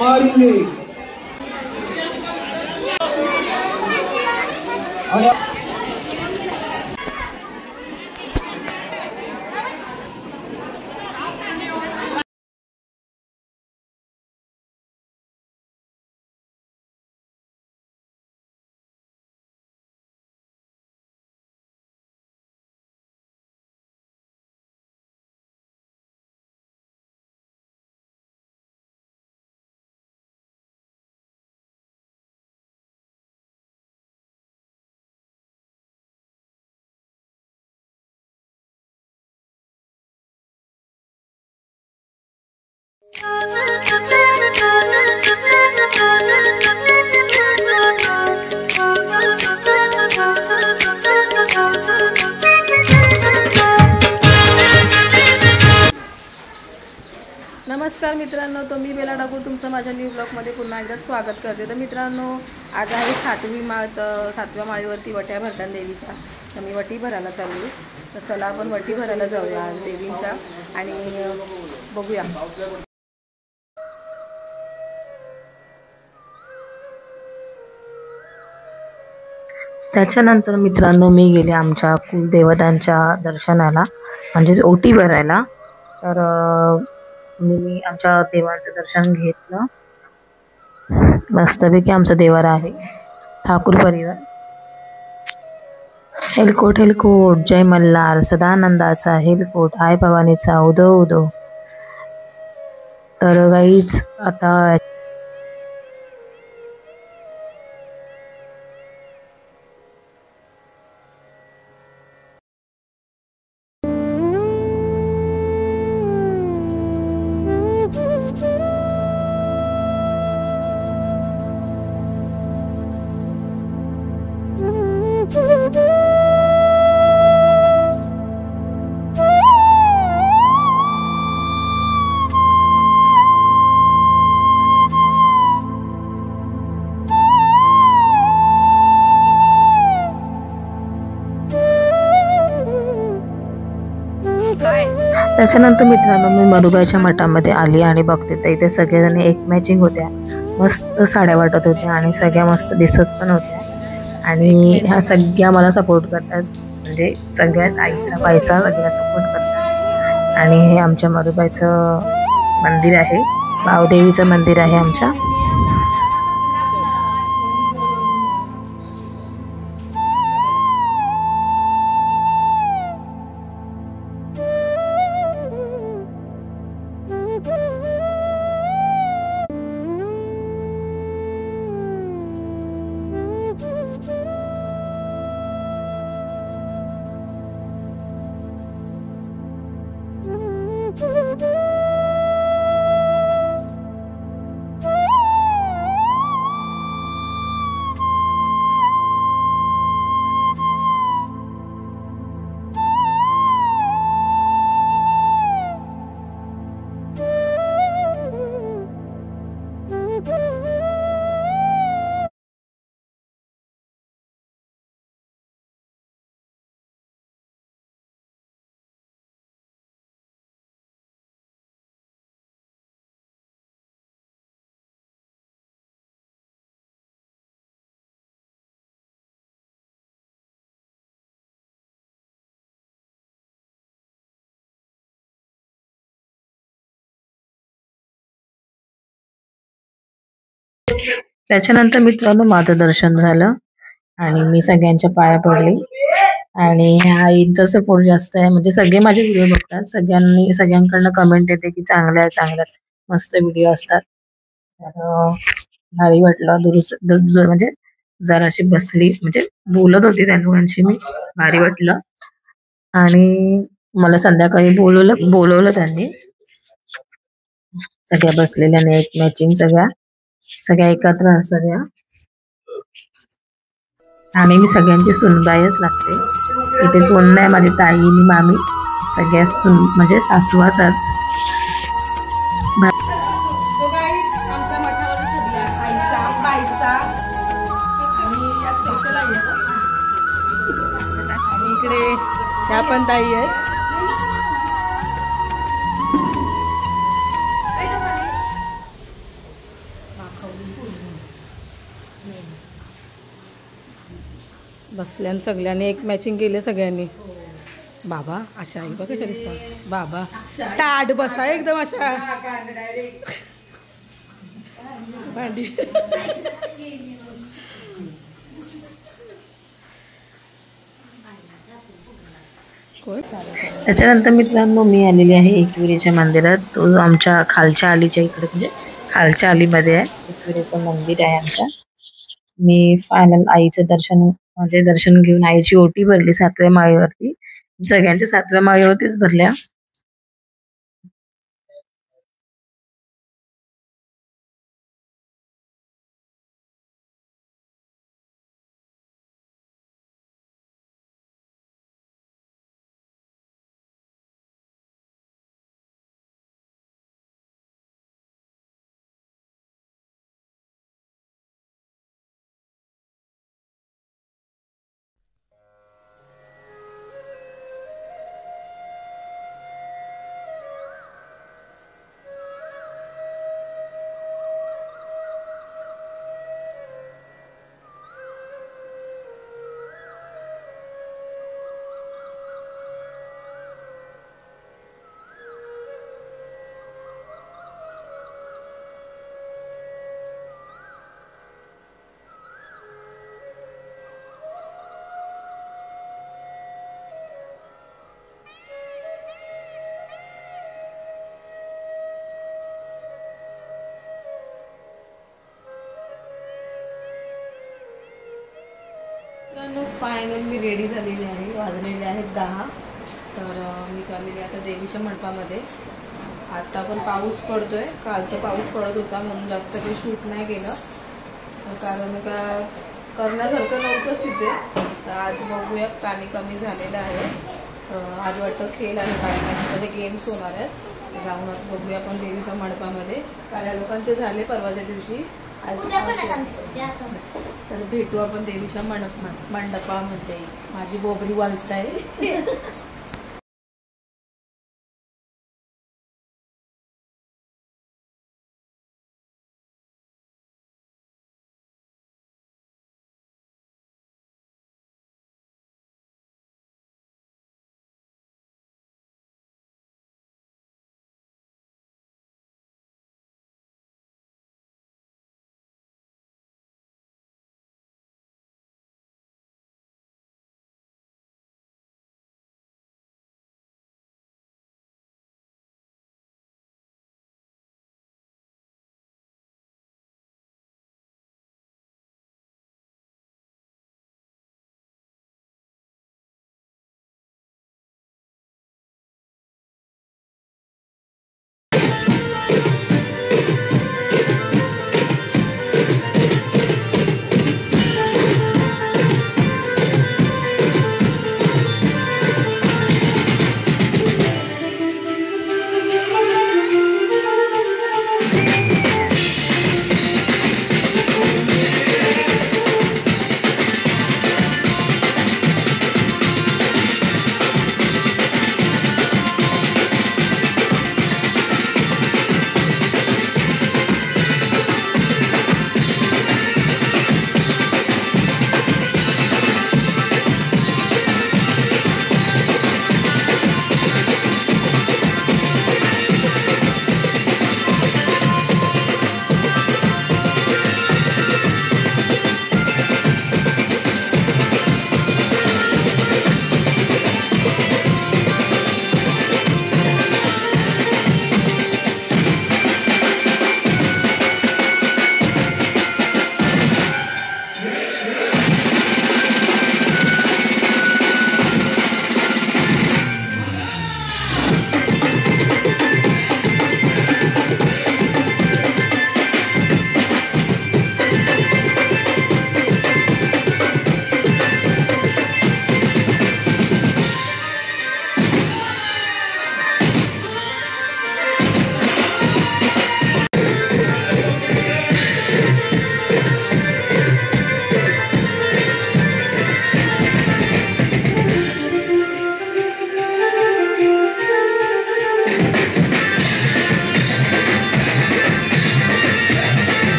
मारेंगे। नमस्कार मित्रांनो, तो मी बेला डाकू तुमचं माझ्या न्यू ब्लॉगमध्ये पुन्हा एकदा स्वागत करते। तर मित्रांनो, आज आहे 7वी माळ, तर 7व्या माळीवरती वट्या भरतात देवीच्या। तर मी वटी भरायला चालली, तर चला आपण वटी भरायला जाऊया आज देवींच्या आणि बघूया। त्याच्यानंतर मित्रांनो मी गेले आमच्या कुलदेवतांच्या दर्शनाला, म्हणजेच ओटी भरायला। तर मी आमच्या देवांचं दर्शन घेतलं। मस्तपैकी आमचा देवार आहे ठाकूर परिवार। हेलकोट हेलकोट जय मल्हार, सदानंदाचा हेलकोट, आई भवानीचा उदो उदो। तर गाईच आता त्याच्यानंतर मित्रांनो मी मरुबाईच्या मठामध्ये आली आणि बघते तर इथे सगळेजण एक मॅचिंग होत्या, मस्त साड्या वाटत होत्या आणि सगळ्या मस्त दिसत पण होत्या। आणि ह्या सगळ्या मला सपोर्ट करतात, म्हणजे सगळ्यात आईचा पैसा सगळ्या सपोर्ट करतात। आणि हे आमच्या मरुबाईचं मंदिर आहे, भावदेवीचं मंदिर आहे आमच्या। त्याच्यानंतर मित्रांनो माझं दर्शन झालं आणि मी सगळ्यांच्या पाया पडले। आणि आईंचा सपोर्ट जास्त आहे, म्हणजे सगळे माझे व्हिडिओ बघतात, सगळ्यांकडनं कमेंट येते की चांगल्या आहे चांगल्या मस्त व्हिडिओ असतात। तर भारी वाटलं, म्हणजे जराशी बसली, म्हणजे बोलत होती त्या दोघांशी मी, भारी वाटलं। आणि मला संध्याकाळी बोलवलं त्यांनी, सगळ्या बसलेल्या एक मॅचिंग सगळ्या एकत्र सगळ्या। आणि मी सगळ्यांची सुनबाईच लागते, इथे कोण नाही, माझी ताई आणि मामी सगळ्या म्हणजे सासू असतात। आमच्या मठावर सगळ्या आईसा बाईसा आणि या स्पेशल आईसा, आणि इकडे ह्या पण ताई आहेत। बसल्यान सगळ्यांनी एक मॅचिंग केले सगळ्यांनी. बाबा अशा आहे बघ कशा दिसतात बाबा. ताट बसा एकदम अशा भांडी. त्याच्यानंतर मित्रांनो मी आलेली आहे एकविरेच्या मंदिरात. तो आमच्या खालच्या आलीच्या इकडे म्हणजे खालच्या आलीमध्ये आहे. एकविरेचं मंदिर आहे आमच्या. मी फायनल आईचं दर्शन म्हणजे दर्शन घेऊन आईची ओटी भरली 7व्या माळीवरती. सगळ्यांच्या 7व्या माळीवरतीच भरल्या. मित्रांनो फायनल मी रेडी झालेली आहे. वाजलेले आहेत 10. तर मी चाललेली आता देवीच्या मंडपामध्ये. आता पण पाऊस पडतोय. काल तर पाऊस पडत होता म्हणून जास्त काही शूट नाही केलं कारण का करण्यासारखं नव्हतंच तिथे. तर आज बघूया पाणी कमी झालेलं आहे. आज वाटतं खेळ आहे पाण्याचे म्हणजे गेम्स होणार आहेत. जाऊन बघूया आपण देवीच्या मंडपामध्ये. काही लोकांचे झाले परवाच्या दिवशी. तर भेटू आपण देवीच्या मंडपामध्ये. माझी बोबरी वाजताय.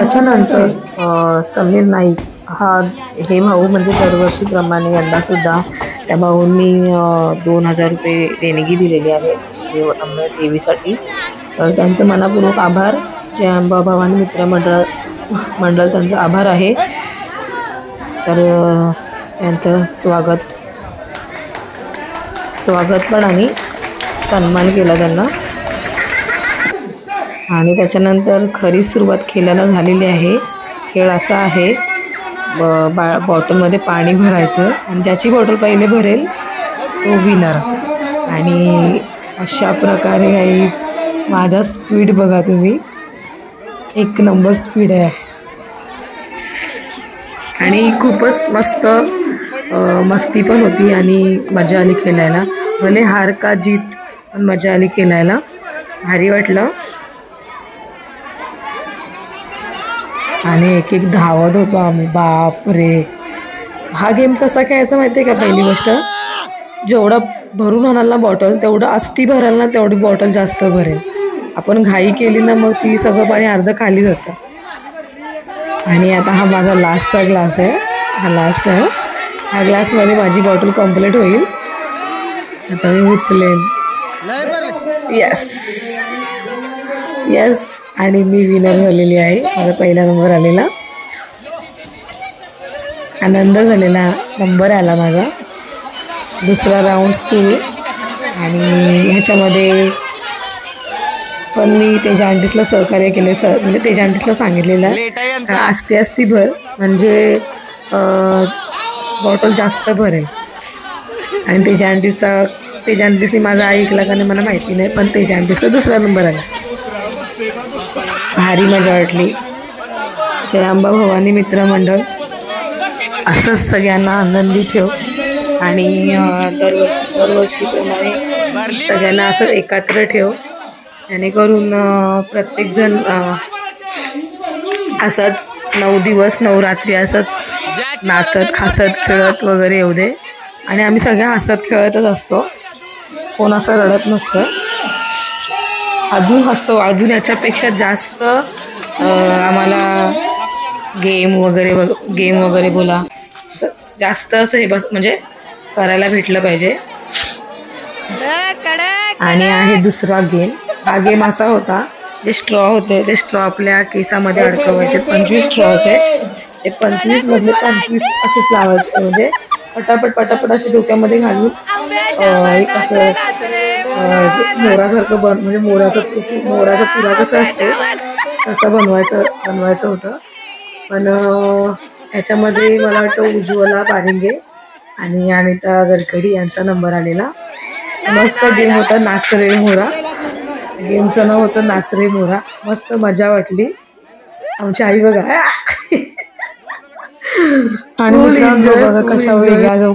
त्याच्यानंतर समीर नाईक हे भाऊ म्हणजे दरवर्षीप्रमाणे यंदा सुद्धा त्या भाऊंनी 2000 रुपये देणगी दिलेली आहे देवीसाठी. तर त्यांचं मनापूर्वक आभार. जय अंबा भवानी मित्र मंडळ त्यांचा आभार आहे. तर त्यांचं स्वागत पण आणि सन्मान केला त्यांना. आणि त्याच्यानंतर खरी सुरुवात खेळायला झालेली आहे. खेळ असा आहे, बॉटलमध्ये पाणी भरायचं आणि ज्याची बॉटल पहिले भरेल तो विनर. आणि अशा प्रकारे गाईज माझा स्पीड बघा तुम्ही, 1 नंबर स्पीड आहे. आणि खूपच मस्ती पण होती आणि मजा आली खेळायला. भले हार का जीत पण मजा आली खेळायला, भारी वाटलं. आणि एक धावत होतो आम्ही, बापरे. हा गेम कसा खेळायचा माहिती आहे का? पहिली गोष्ट, जेवढं भरून आणाल ना बॉटल तेवढं अस्ती भराल ना तेवढी बॉटल जास्त भरेल. आपण घाई केली ना मग ती सगळं पाणी अर्ध खाली जातं. आणि आता हा माझा लास्टचा ग्लास आहे, हा लास्ट आहे. ह्या ग्लासमध्ये माझी बॉटल कंप्लीट होईल. आता मी उचलेन. येस आणि मी विनर झालेली आहे. माझा पहिला नंबर आलेला, आनंद झालेला, नंबर आला माझा. दुसरा राऊंड सुरू. आणि ह्याच्यामध्ये पण मी त्याच्या आंटीसला सहकार्य केले. म्हणजे त्याच्या आंटीसला सांगितलेलं अस्ती भर म्हणजे बॉटल जास्त भरेल. आणि त्याच्या आंटीसनी माझा ऐकला का नाही मला माहिती नाही, पण त्याच्या आंटीसला दुसरा नंबर आला. भारी मजा वाटली. जय अंबा भवानी मित्र मंडळ असंच सगळ्यांना आनंदी ठेव. आणि दरवर्षीप्रमाणे सगळ्यांना असं एकत्र ठेव, जेणेकरून प्रत्येकजण असंच 9 दिवस 9 रात्री असंच नाचत हसत खेळत वगैरे येऊ दे. आणि आम्ही सगळ्या हसत खेळतच असतो, कोण असं रडत नसतं. अजून याच्यापेक्षा जास्त आम्हाला गेम वगैरे बोला जास्त असं हे बस म्हणजे करायला भेटलं पाहिजे. आणि आहे दुसरा गेम. हा गेम असा होता, जे स्ट्रॉ होते ते स्ट्रॉ आपल्या केसामध्ये अडकवायचे. 25 स्ट्रॉ होते, ते 25 मधले 25 असेच लावायचे. म्हणजे पटापट असे डोक्यामध्ये घालून एक असं मोरासारखं म्हणजे मोराचा पुरा कसं असते तसं बनवायचं होतं. पण ह्याच्यामध्ये मला वाटतं उज्ज्वला पारिंगे आणि अनिता गडकरी यांचा नंबर आलेला. मस्त गेम होता, नाच रे मोरा. गेमचं नाव होतं नाच रे मोरा. मस्त मजा वाटली. आमची आई बघा आणि बघा कशा वेगळ्या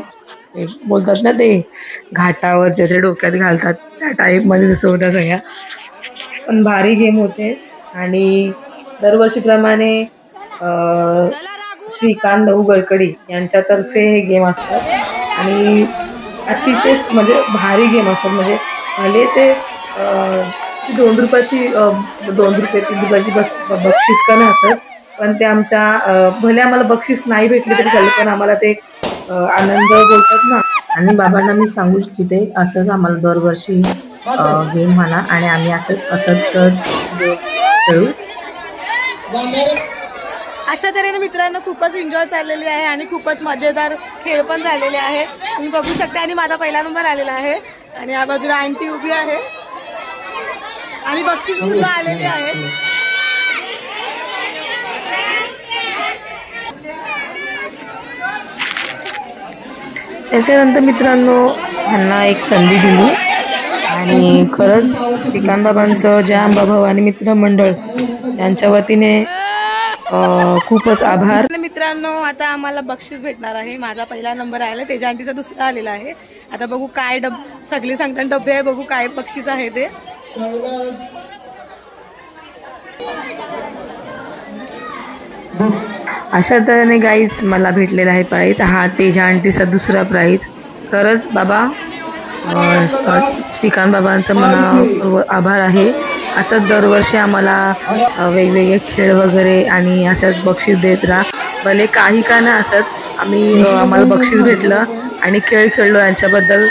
बोलतात ना ते घाटावरचे ते डोक्यात घालतात त्या टाईपमध्ये दिसत होत्या सगळ्या. पण भारी गेम होते. आणि दरवर्षीप्रमाणे श्रीकांत भाऊ गडकरी यांच्यातर्फे हे गेम असतात. आणि अतिशय म्हणजे भारी गेम असतात. म्हणजे भले ते 2 रुपयाची 2 रुपये 3 रुपयाची बक्षीस का नाही असत, पण ते भले आम्हाला बक्षीस नाही भेटले तरी चालेल, पण आम्हाला ते आनंद बोलतात ना. आणि बाबांना मी सांगू इच्छिते, असंच आम्हाला दरवर्षी गेम म्हणा आणि आम्ही असंच खेळू. अशा तऱ्हेने मित्रांनो खूपच एन्जॉय चाललेली आहे आणि खूपच मजेदार खेळ पण झालेले आहे, तुम्ही बघू शकता. आणि माझा पहिला नंबर आलेला आहे. आणि या बाजूला आंटी उभी आहे आणि बक्षीस सुद्धा आलेले आहेत. त्याच्यानंतर मित्रांनो ह्यांना एक संधी दिली आणि खरंच श्रीकांत बाबांचं जय अंबा भवानी मित्र मंडळ यांच्या वतीने खूपच आभार. मित्रांनो आता आम्हाला बक्षीस भेटणार आहे. माझा पहिला नंबर आला, त्याच्या आंटीचा दुसरा आलेला आहे. आता बघू काय सगळे सांगतात डबे आहे, बघू काय बक्षीस आहे ते. अशा तऱ्हेने गाईज मला भेटलेला आहे प्राईज. हा तेजा आंटीचा दुसरा प्राईज. खरंच बाबा श्रीकांत बाबांचं मना आभार आहे. असंच दरवर्षी आम्हाला वेगवेगळे खेळ वगैरे आणि अशाच बक्षीस देत राहा. भले काही का ना असत, आम्हाला बक्षीस भेटलं आणि खेळ खेळलो यांच्याबद्दल